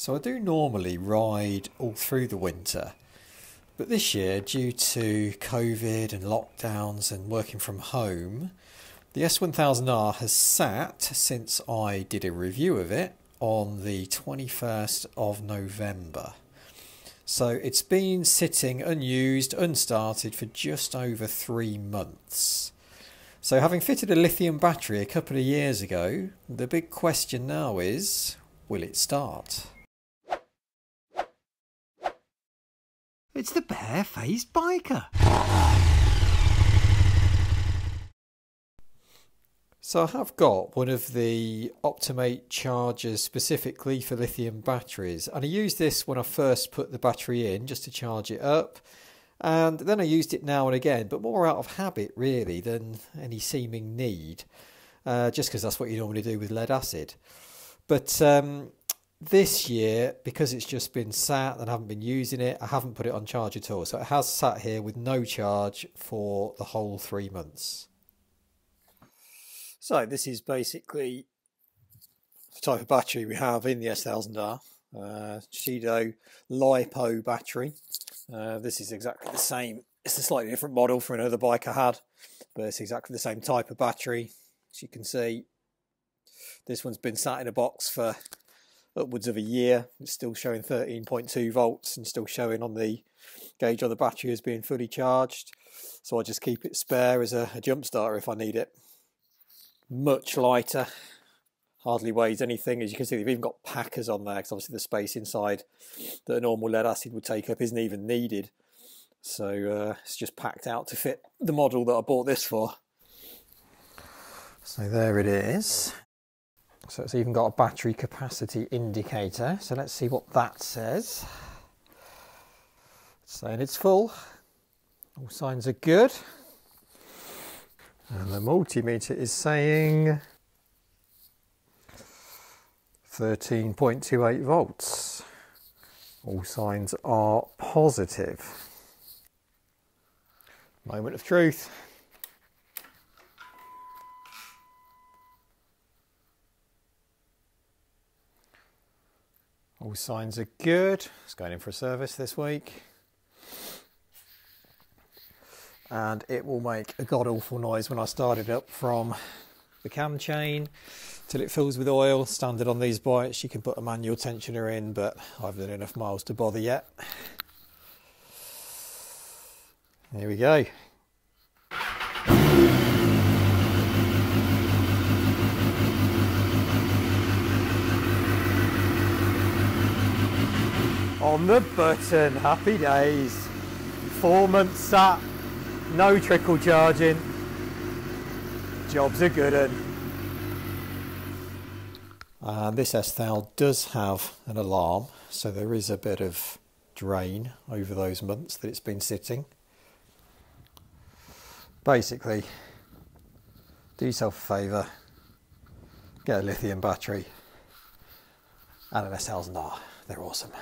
So I do normally ride all through the winter, but this year, due to COVID and lockdowns and working from home, the S1000R has sat since I did a review of it on the 21st of November. So it's been sitting unused, unstarted for just over 3 months. So having fitted a lithium battery a couple of years ago, the big question now is, will it start? It's the bare-faced biker. So I have got one of the Optimate chargers specifically for lithium batteries, and I used this when I first put the battery in just to charge it up, and then I used it now and again, but more out of habit really than any seeming need, just because that's what you normally do with lead acid. But this year, because it's just been sat and I haven't been using it, I haven't put it on charge at all. So it has sat here with no charge for the whole 3 months. So this is basically the type of battery we have in the S1000R. Shido LiPo battery. This is exactly the same. It's a slightly different model from another bike I had, but it's exactly the same type of battery. As you can see, this one's been sat in a box for upwards of a year. It's still showing 13.2 volts and still showing on the gauge on the battery as being fully charged. So I just keep it spare as a jump starter if I need it. Much lighter, hardly weighs anything. As you can see, they've even got packers on there because obviously the space inside that a normal lead acid would take up isn't even needed. So it's just packed out to fit the model that I bought this for. So there it is. So it's even got a battery capacity indicator. So let's see what that says. It's saying it's full. All signs are good. And the multimeter is saying 13.28 volts. All signs are positive. Moment of truth. All signs are good. It's going in for a service this week. And it will make a god-awful noise when I start it up from the cam chain till it fills with oil. Standard on these bikes, you can put a manual tensioner in, but I haven't done enough miles to bother yet. Here we go. On the button, happy days. 4 months sat, no trickle charging. Job's a good one. And this S1000 does have an alarm, so there is a bit of drain over those months that it's been sitting. Basically, do yourself a favour, get a lithium battery and an S1000R. They're awesome.